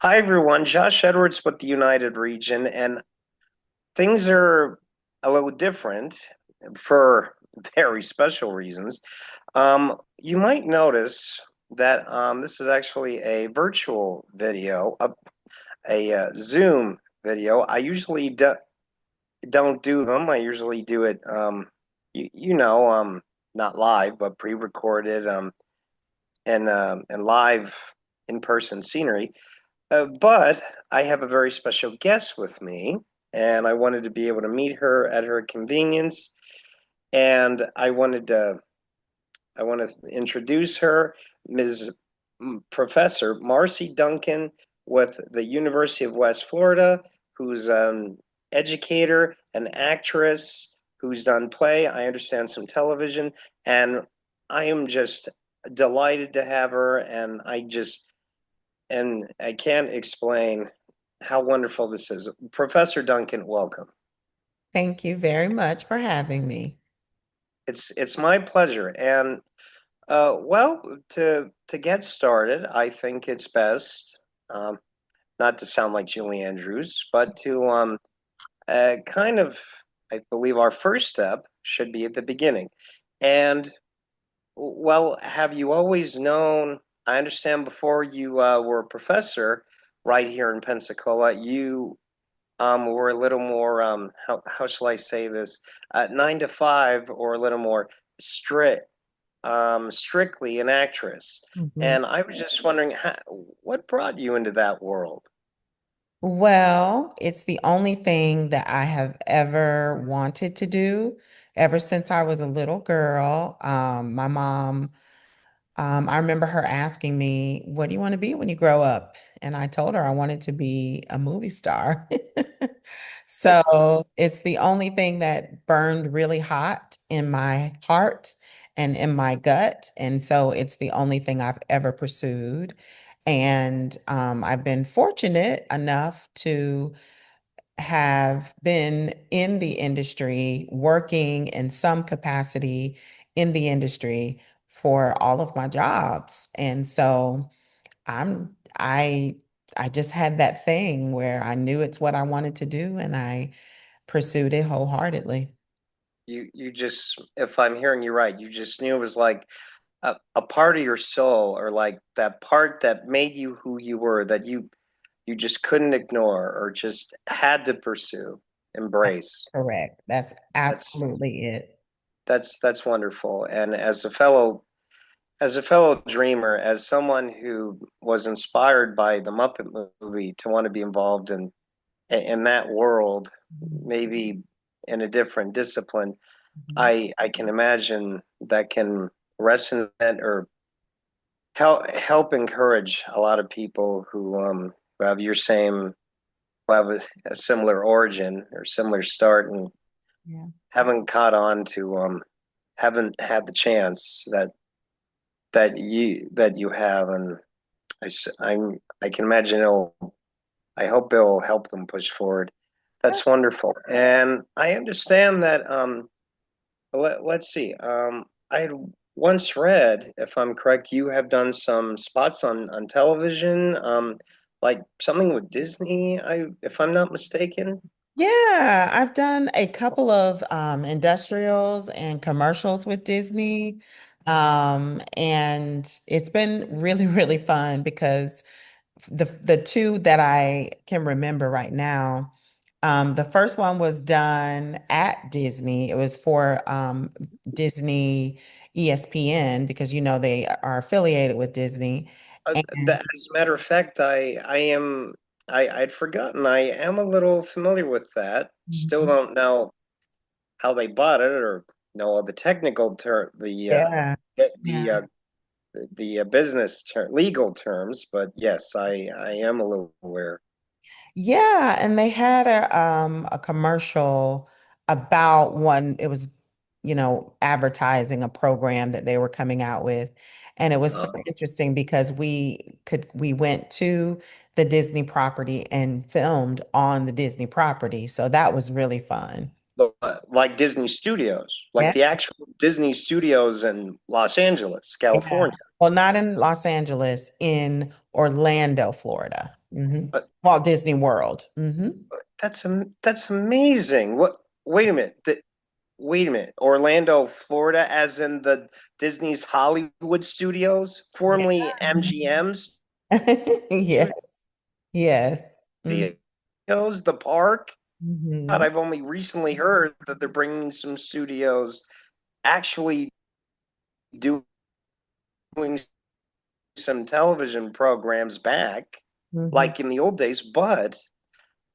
Hi everyone, Josh Edwards with the United Region, and things are a little different for very special reasons. You might notice that this is actually a virtual video, a Zoom video. I usually don't do them. I usually do it, not live, but pre-recorded, and live in-person scenery. But I have a very special guest with me, and I wanted to be able to meet her at her convenience. And I want to introduce her, Ms. Professor Marci Duncan with the University of West Florida, who's an educator, an actress, who's done play. I understand some television, and I am just delighted to have her. And I can't explain how wonderful this is. Professor Duncan, welcome. Thank you very much for having me. It's my pleasure. And well, to get started, I think it's best, um, not to sound like Julie Andrews, but to kind of, I believe our first step should be at the beginning. And well, have you always known? I understand before you were a professor right here in Pensacola, you were a little more how shall I say this? 9 to 5 or a little more strict strictly an actress. Mhm. And I was just wondering what brought you into that world? Well, it's the only thing that I have ever wanted to do ever since I was a little girl. My mom I remember her asking me, "What do you want to be when you grow up?" And I told her I wanted to be a movie star. So it's the only thing that burned really hot in my heart and in my gut. And so it's the only thing I've ever pursued. And I've been fortunate enough to have been in the industry, working in some capacity in the industry for all of my jobs. And so I I just had that thing where I knew it's what I wanted to do and I pursued it wholeheartedly. You just, if I'm hearing you right, you just knew it was like a part of your soul, or like that part that made you who you were, that you just couldn't ignore or just had to pursue, That's embrace. correct. That's That's absolutely it. that's wonderful. And as a fellow dreamer, as someone who was inspired by the Muppet movie to want to be involved in that world, maybe in a different discipline, Mhm. I can imagine that can resonate or help encourage a lot of people who have your same who have a similar origin or similar start and Yeah. haven't caught on to haven't had the chance that you have. And I can imagine it'll I hope it'll help them push forward. That's wonderful. And I understand that let's see. I had once read, if I'm correct, you have done some spots on television, like something with Disney, if I'm not mistaken. Yeah, I've done a couple of industrials and commercials with Disney. And it's been really, really fun because the two that I can remember right now, the first one was done at Disney. It was for Disney ESPN because you know they are affiliated with Disney. And As a matter of fact, I'd forgotten. I am a little familiar with that. Still Mhm. don't know how they bought it or know all the technical Yeah. the Yeah. business legal terms, but yes, I am a little aware. Yeah, and they had a commercial about one, it was, advertising a program that they were coming out with. And it was so Uh, interesting because we went to the Disney property and filmed on the Disney property. So that was really fun. like Disney Studios, like Yeah. the actual Disney Studios in Los Angeles, Yeah. California. Well, not in Los Angeles, in Orlando, Florida. Hmm. Uh, Walt Disney World. that's amazing. What? Wait a minute. Wait a minute. Orlando, Florida, as in the Disney's Hollywood Studios, Yeah. formerly MGM's Yes. Yes. studios, the park. God, Mm-hmm. I've only recently heard that they're bringing some studios actually doing some television programs back, Hmm. like in the old days, but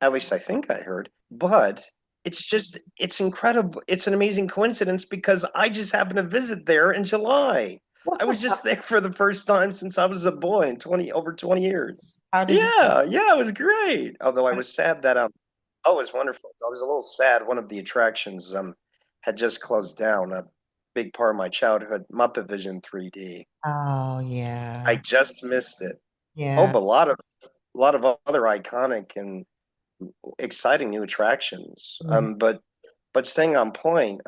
at least I think I heard, but it's incredible. It's an amazing coincidence because I just happened to visit there in July. I was just there for the first time since I was a boy in 20 years. How did you? Yeah, it was great. Although I was sad that oh, it was wonderful. I was a little sad one of the attractions had just closed down. A big part of my childhood, Muppet Vision 3D. Oh, I yeah. just missed it. Oh, Yeah. but a lot of other iconic and exciting new attractions. Mhm. But staying on point,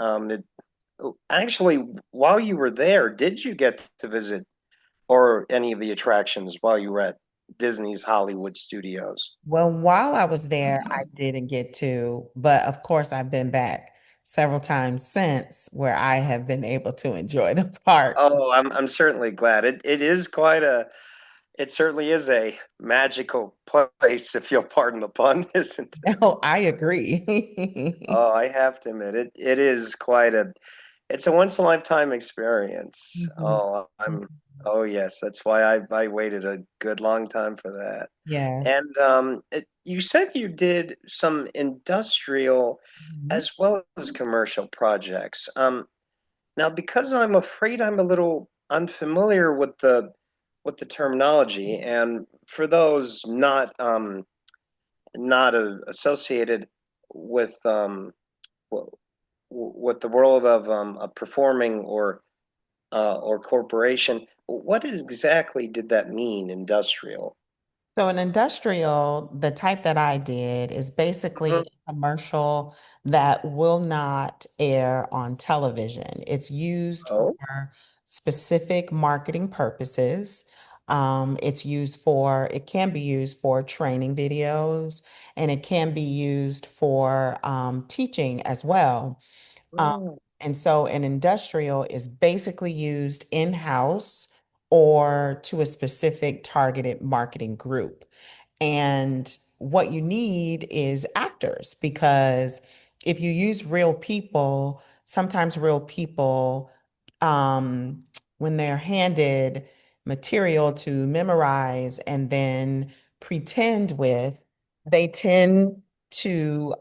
actually, while you were there, did you get to visit or any of the attractions while you were at Disney's Hollywood Studios? Well, while I was there, I didn't get to, but of course, I've been back several times since where I have been able to enjoy the parks. Oh, I'm certainly glad. It certainly is a magical place, if you'll pardon the pun, isn't it? No, I agree. Oh, I have to admit it is it's a once in a lifetime experience. Mhm. Oh yes, that's why I waited a good long time for that. Yes. And you said you did some industrial Mhm. as well as commercial projects. Now because I'm afraid I'm a little unfamiliar with the terminology, and for those not associated with w- with the world of performing or corporation, what exactly did that mean, industrial? So an industrial, the type that I did is basically Mhm. a commercial that will not air on television. It's used for Oh, specific marketing purposes. It can be used for training videos and it can be used for teaching as well. Um, oh, and so an industrial is basically used in-house or to a specific targeted marketing group. And what you need is actors because if you use real people, sometimes real people, um, when they're handed material to memorize and then pretend with, they tend to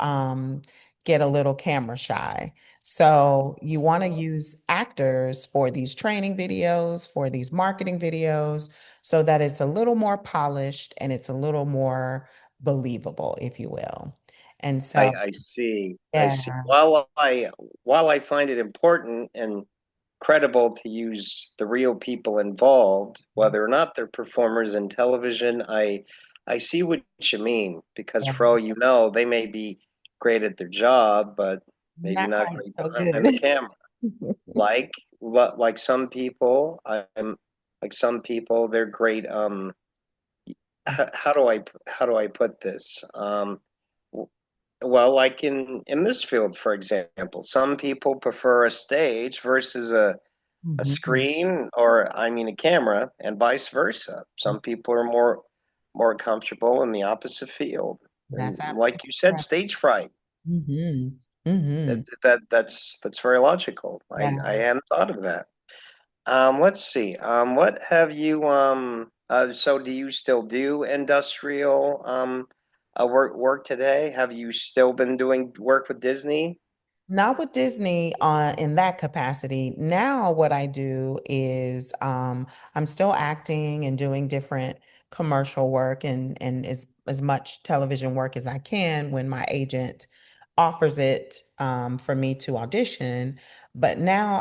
get a little camera shy. So you want to use actors for these training videos, for these marketing videos, so that it's a little more polished and it's a little more believable, if you will. And so, I see. I yeah. see. While I find it important and credible to use the real people involved, whether or not they're performers in television, I see what you mean because Yeah. for all you know, they may be great at their job, but maybe Not not quite great so behind the good. camera. Like like some people, I'm like some people, they're great. How do I put this? Well, like in this field, for example, some people prefer a stage versus a Mhm. screen, or I mean a camera, and vice versa. Some people are more comfortable in the opposite field. That's And like absolutely you said, correct. stage fright. Hmm. Hmm. That's very logical. I Yeah. hadn't thought of that. Let's see. What have you so do you still do industrial work today? Have you still been doing work with Disney? Not with Disney in that capacity. Now, what I do is I'm still acting and doing different commercial work and as much television work as I can when my agent offers it for me to audition. But now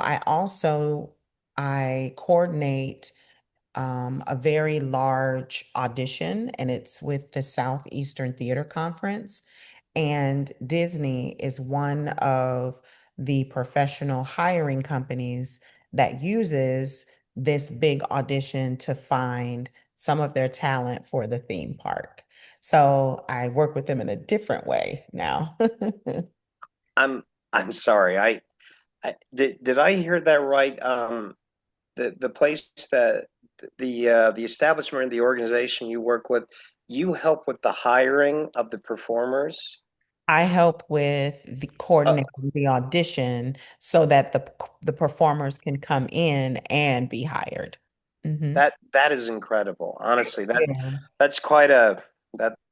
I coordinate a very large audition, and it's with the Southeastern Theater Conference. And Disney is one of the professional hiring companies that uses this big audition to find some of their talent for the theme park. So I work with them in a different way now. I'm I'm sorry. Did I hear that right? The place that the establishment, the organization you work with, you help with the hiring of the performers. I help with the Uh, coordinating the audition so that the performers can come in and be hired. Hmm. that is incredible. Honestly, Yeah. that's quite a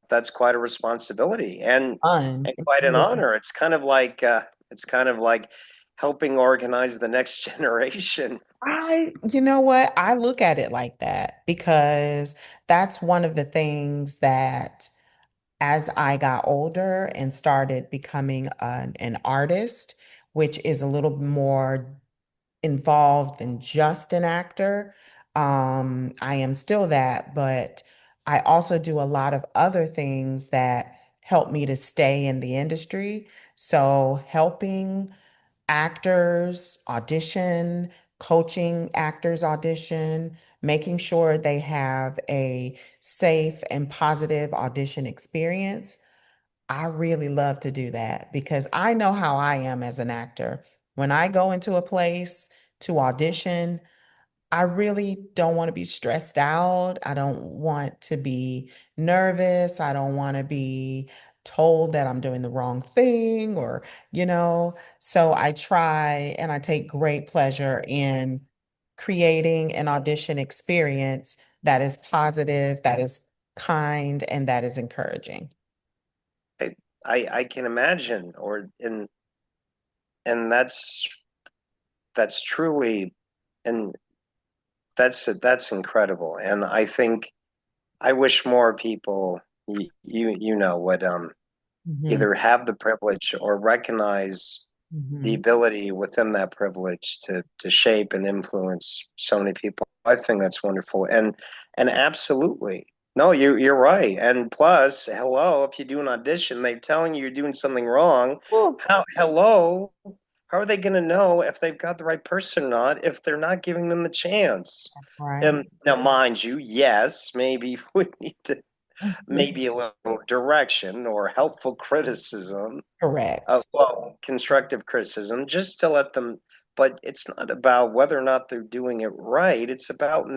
that's quite a responsibility Fun. and It's quite an really honor. It's kind of like helping organize the next generation. you know what? I look at it like that because that's one of the things that as I got older and started becoming an artist, which is a little more involved than just an actor. I am still that, but I also do a lot of other things that help me to stay in the industry. So helping actors audition, coaching actors audition, making sure they have a safe and positive audition experience. I really love to do that because I know how I am as an actor. When I go into a place to audition, I really don't want to be stressed out. I don't want to be nervous. I don't want to be told that I'm doing the wrong thing so I try and I take great pleasure in creating an audition experience that is positive, that is kind, and that is encouraging. I I can imagine, and that's truly and that's incredible. And I think I wish more people you know would Hmm. either have the privilege or recognize the Hmm. ability within that privilege to shape and influence so many people. I think that's wonderful. And absolutely. No, you're right. And plus, hello, if you do an audition, they're telling you you're doing something wrong. Oh, Hello, how are they going to know if they've got the right person or not if they're not giving them the chance? right. Now, mind you, yes, maybe we need to Mhm. maybe a little direction or helpful criticism, Correct. well, constructive criticism, just to let them. But it's not about whether or not they're doing it right. It's about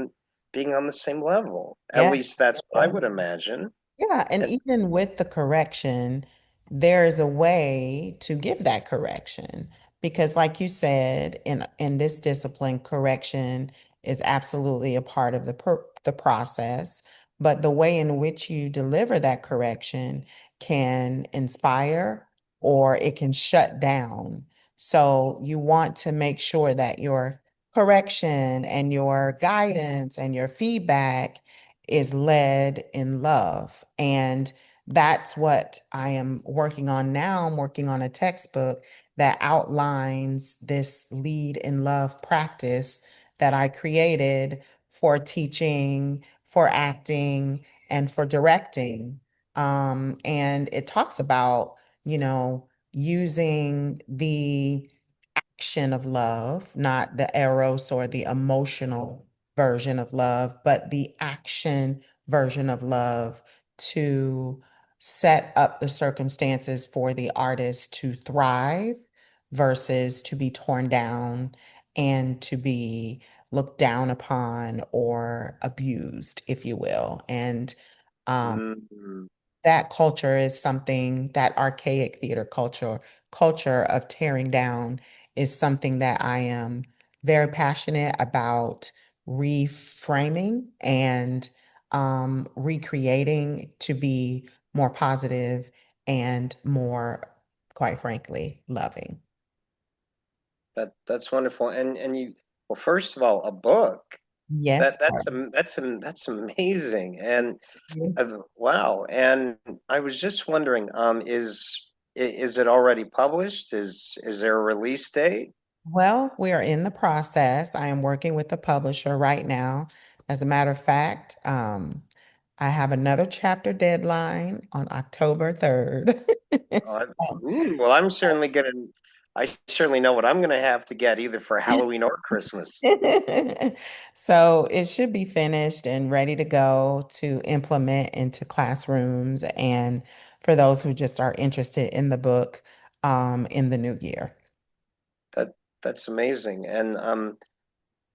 being on the same level. At Yeah. least that's what I would imagine. Yeah, and even with the correction, there is a way to give that correction because, like you said, in this discipline, correction is absolutely a part of the process. But the way in which you deliver that correction can inspire or it can shut down. So you want to make sure that your correction and your guidance and your feedback is led in love. And that's what I am working on now. I'm working on a textbook that outlines this lead in love practice that I created for teaching, for acting, and for directing. And it talks about, using the action of love, not the eros or the emotional version of love, but the action version of love to set up the circumstances for the artist to thrive versus to be torn down and to be looked down upon or abused, if you will. And um, Mm, that culture is something that archaic theater culture of tearing down is something that I am very passionate about reframing and recreating to be more positive and more, quite frankly, loving. that's wonderful. And you, well, first of all, a book Yes, that's amazing. And sir. wow. And I was just wondering, is it already published? Is there a release date? Well, we are in the process. I am working with the publisher right now. As a matter of fact, I have another chapter deadline on October 3rd. Uh, So, well, I'm certainly gonna. I certainly know what I'm going to have to get either for Halloween or Christmas. So it should be finished and ready to go to implement into classrooms and for those who just are interested in the book in the new year. That that's amazing. And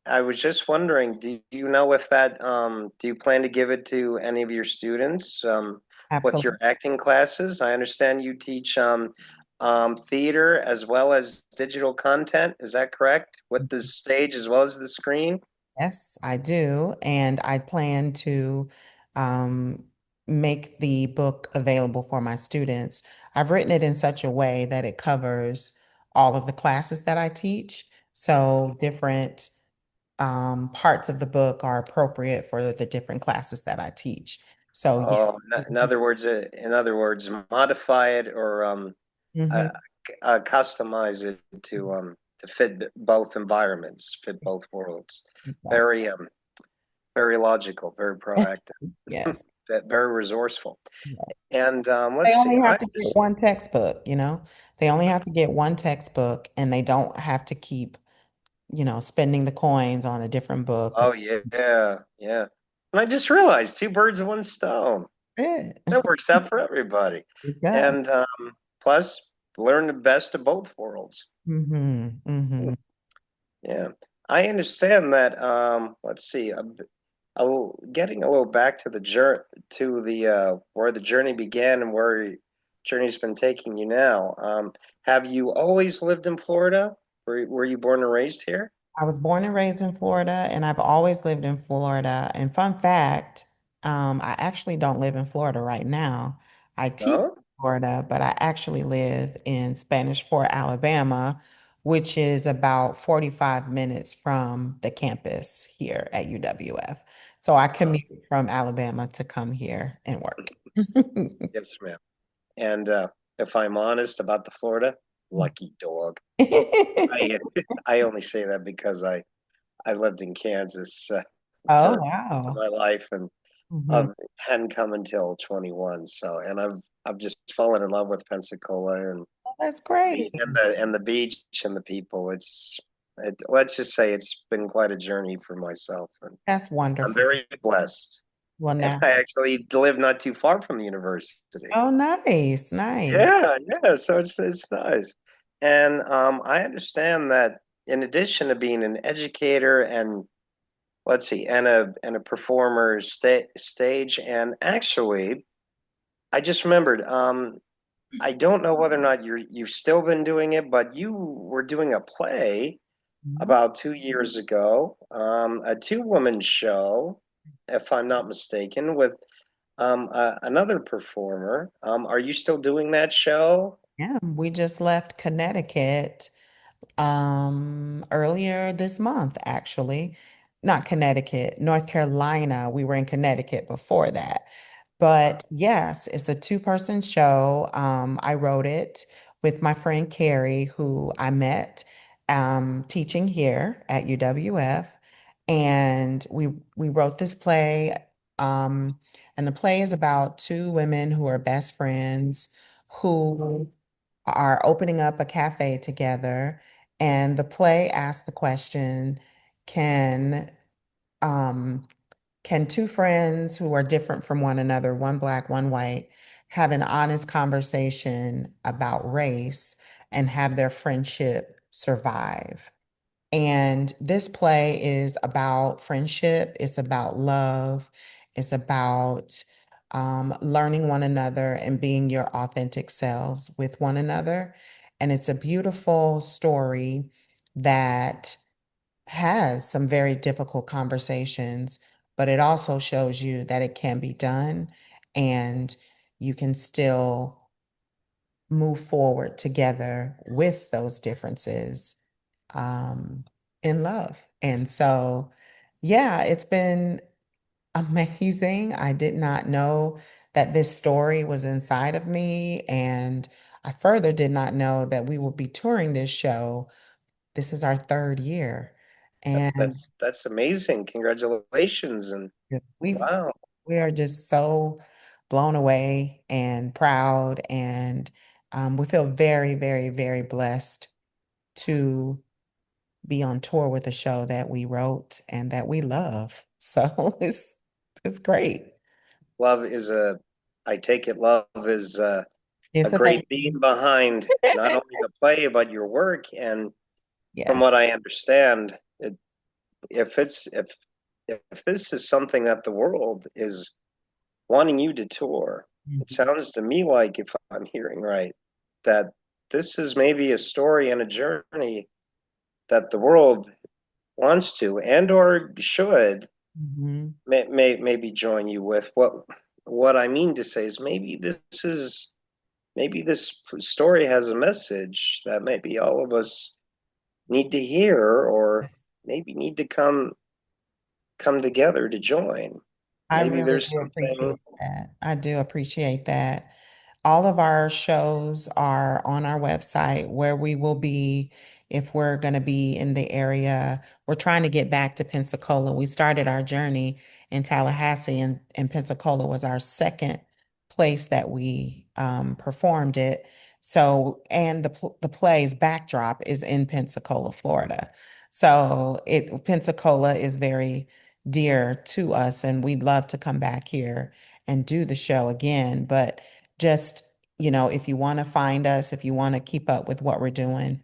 I was just wondering, do you know if that do you plan to give it to any of your students with your Absolutely. acting classes? I understand you teach theater as well as digital content. Is that correct? With the stage as well as the screen? Yes, I do. And I plan to um, make the book available for my students. I've written it in such a way that it covers all of the classes that I teach. So different parts of the book are appropriate for the different classes that I teach. So Oh, yes. in other words, modify it or uh, Mhm. customize it to fit both environments, fit both worlds. Exactly. Very very logical, very proactive, Yes. very resourceful. And They let's see, only have to get one textbook, you know? They only have to get one textbook and they don't have to keep, spending the coins on a different book. oh yeah, yeah. And I just realized two birds with one stone. Yeah, That works out for everybody. it does. And plus, learn the best of both worlds. Hmm. Hmm, Hmm. yeah, I understand that. Let's see, getting a little back to the where the journey began and where journey's been taking you now. Have you always lived in Florida? Were you born and raised here? I was born and raised in Florida, and I've always lived in Florida. And fun fact, I actually don't live in Florida right now. I teach in No? Florida, but I actually live in Spanish Fort, Alabama, which is about 45 minutes from the campus here at UWF. So I commute from Alabama to come here and work. Yes, ma'am. And if I'm honest about the Florida, lucky dog. I I only say that because I lived in Kansas Oh, for wow. my life and Hmm. I've hadn't come until 21. So and I've just fallen in love with Pensacola and Oh, that's great. the beach and the people. Let's just say it's been quite a journey for myself and That's I'm wonderful. very blessed. Well, And now. I actually live not too far from the university. Oh, nice, nice. Yeah, yeah. So it's nice, and I understand that in addition to being an educator and let's see, and a performer, stage, and actually, I just remembered. I don't know whether or not you've still been doing it, but you were doing a play Mhm. about 2 years ago, a two-woman show, if I'm not mistaken, with another performer. Are you still doing that show? Yeah, we just left Connecticut earlier this month, actually. Not Connecticut, North Carolina. We were in Connecticut before that. But yes, it's a two-person show. I wrote it with my friend Carrie, who I met teaching here at UWF. And we wrote this play. And the play is about two women who are best friends who are opening up a cafe together. And the play asks the question, can um, can two friends who are different from one another, one black, one white, have an honest conversation about race and have their friendship survive? And this play is about friendship, it's about love, it's about learning one another and being your authentic selves with one another. And it's a beautiful story that has some very difficult conversations, but it also shows you that it can be done and you can still move forward together with those differences um, in love. And so, yeah, it's been amazing. I did not know that this story was inside of me. And I further did not know that we will be touring this show. This is our third year. And That's amazing. Congratulations and we wow. we are just so blown away and proud. And we feel very, very, very blessed to be on tour with a show that we wrote and that we love. So it's great. Love is a, I take it love is a It's a great thing. theme behind not only the play but your work. And from Yes. what I understand, if it's if this is something that the world is wanting you to tour, it Mhm. sounds to me like, if I'm hearing right, that this is maybe a story and a journey that the world wants to and or should Mhm. maybe join you with. What I mean to say is maybe this story has a message that maybe all of us need to hear, or maybe need to come together to join. I Maybe really there's do something. appreciate that. I do appreciate that. All of our shows are on our website where we will be if we're going to be in the area. We're trying to get back to Pensacola. We started our journey in Tallahassee, and Pensacola was our second place that we performed it. So, and the play's backdrop is in Pensacola, Florida. So Pensacola is very dear to us, and we'd love to come back here and do the show again. But just, if you want to find us, if you want to keep up with what we're doing,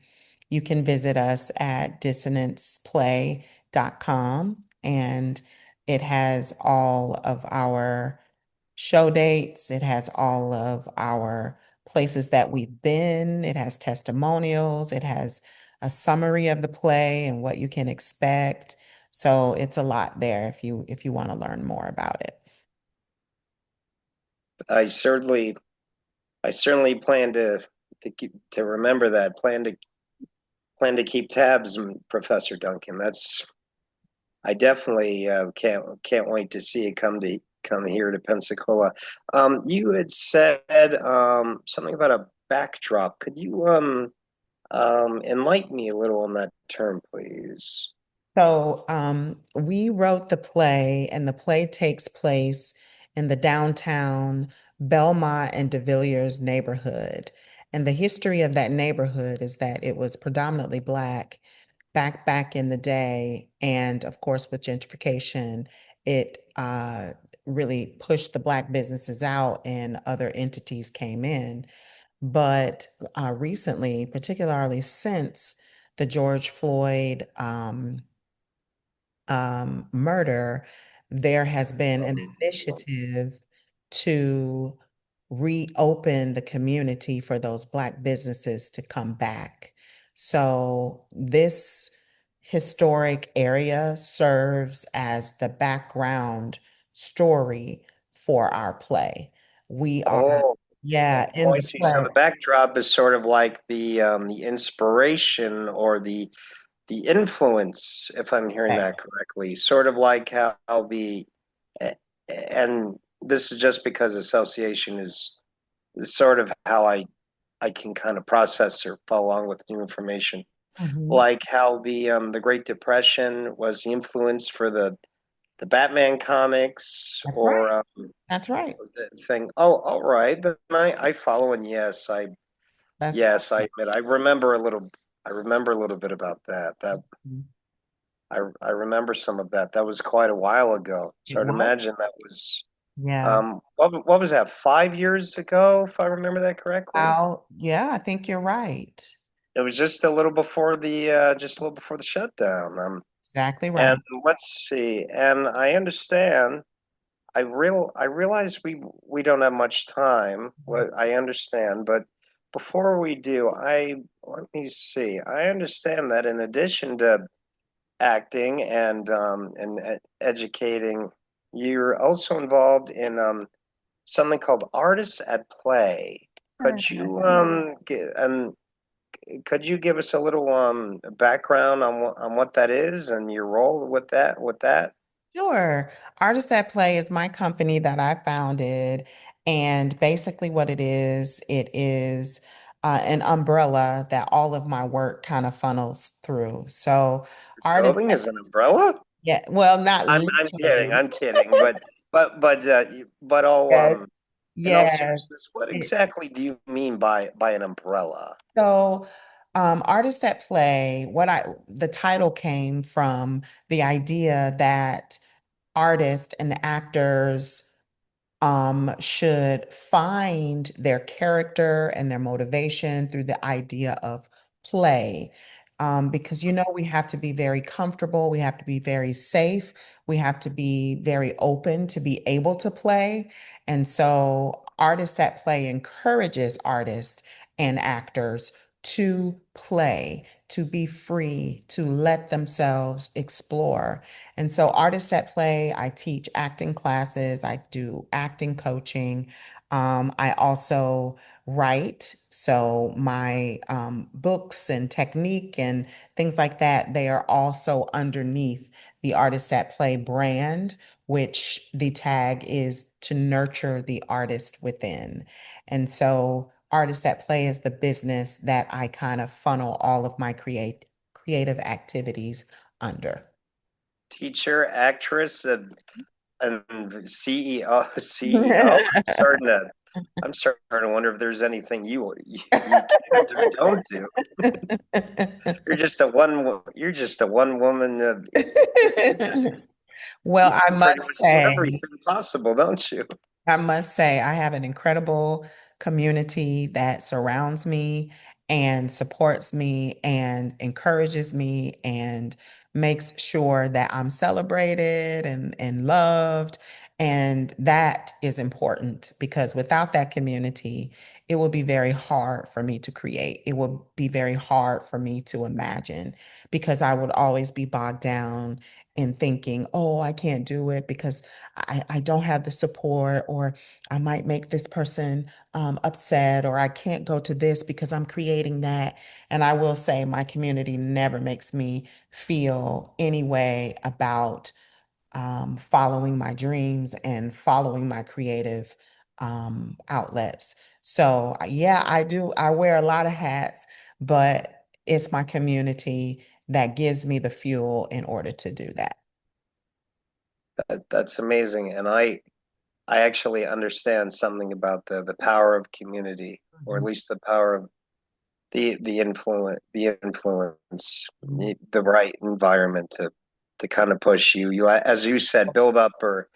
you can visit us at dissonanceplay.com, and it has all of our show dates. It has all of our places that we've been. It has testimonials. It has a summary of the play and what you can expect. So it's a lot there if you want to learn more about it. I certainly I certainly plan to remember that. Plan to keep tabs, Professor Duncan. That's I definitely can't wait to see it come here to Pensacola. You had said something about a backdrop. Could you enlighten me a little on that term, please? So we wrote the play, and the play takes place in the downtown Belmont and De Villiers neighborhood. And the history of that neighborhood is that it was predominantly Black back in the day. And of course, with gentrification, it really pushed the Black businesses out and other entities came in. But recently, particularly since the George Floyd murder, there has been an initiative to reopen the community for those Black businesses to come back. So this historic area serves as the background story for our play. We are, Oh, yeah, oh, in I the see. So play. the backdrop is sort of like the inspiration or the influence, if I'm hearing that correctly. Sort of like how and this is just because association is sort of how I can kind of process or follow along with new information. Mhm. Like how the Great Depression was the influence for the Batman comics, That's or right. That's right. the thing. Oh, all right. Then I follow, and That's yes, I admit I remember a little. I remember a little bit about that. I remember some of that. That was quite a while ago. So it I'd was. imagine that was Yeah. what was that, 5 years ago, if I remember that correctly? Yeah, I think you're right. It was just a little before the shutdown. Exactly And right. let's see. And I understand. I realize we don't have much time. What I understand, but before we do, I let me see. I understand that in addition to acting and educating, you're also involved in something called Artists at Play. Could you could you give us a little background on what that is and your role with that? Sure. Artists at Play is my company that I founded. And basically, what it is an umbrella that all of my work kind of funnels through. So, artists, Clothing is an umbrella? yeah, well, not I'm kidding. literally. I'm kidding. But all Yes. in all Yes. seriousness, what exactly do you mean by an umbrella? So, Artist at Play, the title came from the idea that artists and actors should find their character and their motivation through the idea of play. Because we have to be very comfortable, we have to be very safe, we have to be very open to be able to play. And so, Artists at Play encourages artists and actors to play, to be free, to let themselves explore. And so, Artists at Play, I teach acting classes, I do acting coaching. I also write. So, my books and technique and things like that, they are also underneath the Artist at Play brand, which the tag is to nurture the artist within. And so, Artist at Play is the business that I kind of funnel all of my creative activities under. Teacher, actress, and CEO. CEO. I'm starting to wonder if there's anything you can't or don't do. You're just a one woman. You just Well, you pretty much do everything possible, don't you? I must say, I have an incredible community that surrounds me and supports me and encourages me and makes sure that I'm celebrated and loved. And that is important because without that community, it will be very hard for me to create. It will be very hard for me to imagine because I would always be bogged down in thinking, oh, I can't do it because I don't have the support, or I might make this person upset, or I can't go to this because I'm creating that. And I will say, my community never makes me feel any way about following my dreams and following my creative outlets. So, yeah, I do. I wear a lot of hats, but it's my community that gives me the fuel in order to do that. That's amazing, and I actually understand something about the power of community, or at Mhm. least the power of the right environment to kind of push you. You, as you said, build up or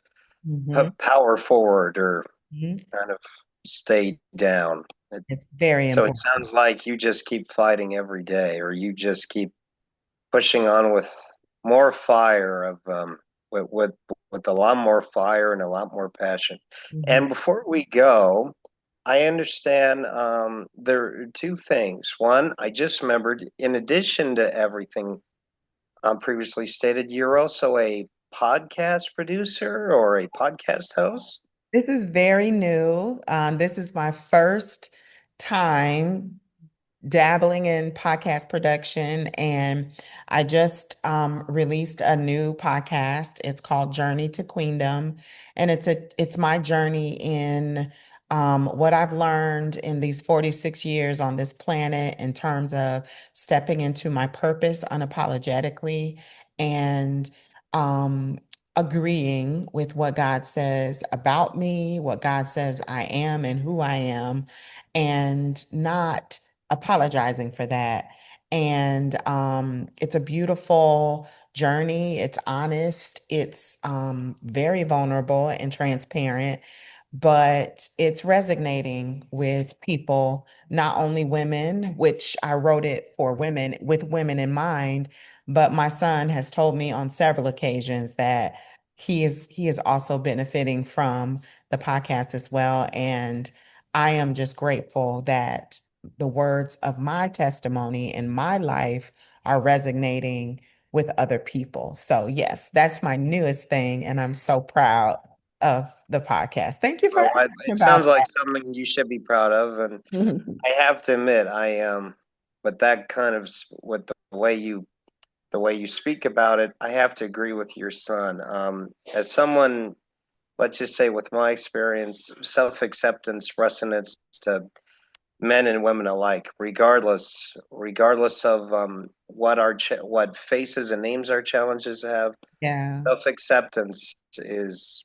Mhm. put power forward or Mhm. kind of stay down. It's very So it important. sounds like you just keep fighting every day, or you just keep pushing on with more fire of with with a lot more fire and a lot more passion. Mhm. And before we go, I understand there are two things. One, I just remembered, in addition to everything previously stated, you're also a podcast producer or a podcast host. This is very new. This is my first time dabbling in podcast production, and I just released a new podcast. It's called Journey to Queendom, and it's my journey in what I've learned in these 46 years on this planet in terms of stepping into my purpose unapologetically and um, agreeing with what God says about me, what God says I am, and who I am, and not apologizing for that. And it's a beautiful journey. It's honest. It's very vulnerable and transparent, but it's resonating with people, not only women, which I wrote it for women with women in mind, but my son has told me on several occasions that he is also benefiting from the podcast as well. And I am just grateful that the words of my testimony in my life are resonating with other people. So, yes, that's my newest thing. And I'm so proud of the podcast. Thank you for Well, asking it about sounds like something you should be proud of, and that. I have to admit, with that kind of with the way you speak about it, I have to agree with your son. As someone, let's just say, with my experience, self acceptance resonates to men and women alike, regardless of what faces and names our challenges have. Yeah. Self acceptance is,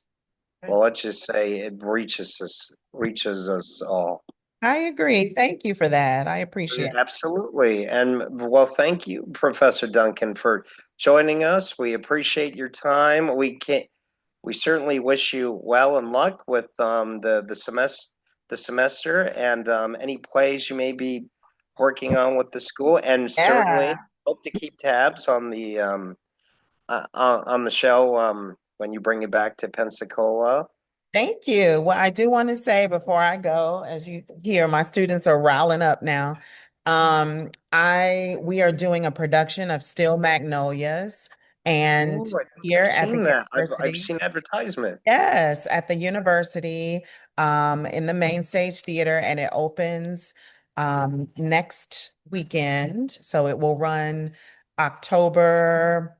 well, let's just say, it reaches us all. I agree. Thank you for that. I appreciate it. Absolutely. And well, thank you, Professor Duncan, for joining us. We appreciate your time. We certainly wish you well and luck with the semester and any plays you may be working on with the school, and certainly Yeah. hope to keep tabs on the show when you bring it back to Pensacola. Thank you. Well, I do want to say before I go, as you hear, my students are riling up now. We are doing a production of Still Magnolias, and Ooh, I think here I've at the seen that. I've university. seen advertisement. Yes, at the university, in the main stage theater, and it opens next weekend. So it will run October.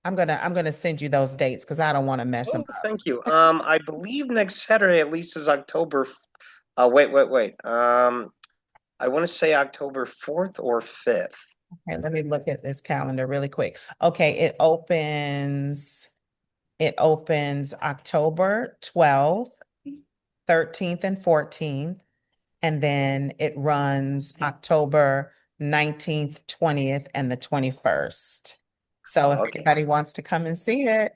I'm gonna send you those dates because I don't want to mess them Oh, up. thank you. I believe next Saturday at least is October. Wait. I want to say October 4th or 5th. Okay, let me look at this calendar really quick. Okay, it opens October 12th, 13th, and 14th. And then it runs October 19th, 20th, and the 21st. So if Okay. anybody wants to come and see it,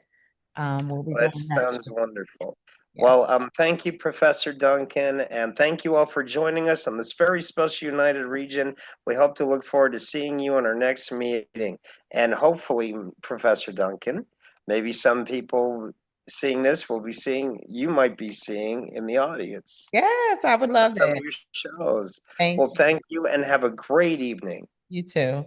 we'll be Well, that doing that. sounds wonderful. Yes. Well, thank you, Professor Duncan, and thank you all for joining us on this very special United Region. We hope to look forward to seeing you in our next meeting. And hopefully, Professor Duncan, maybe some people seeing this will be seeing, you might be seeing in the audience Yes, I would of love some of it. your shows. Thank Well, you. thank you and have a great evening. You too.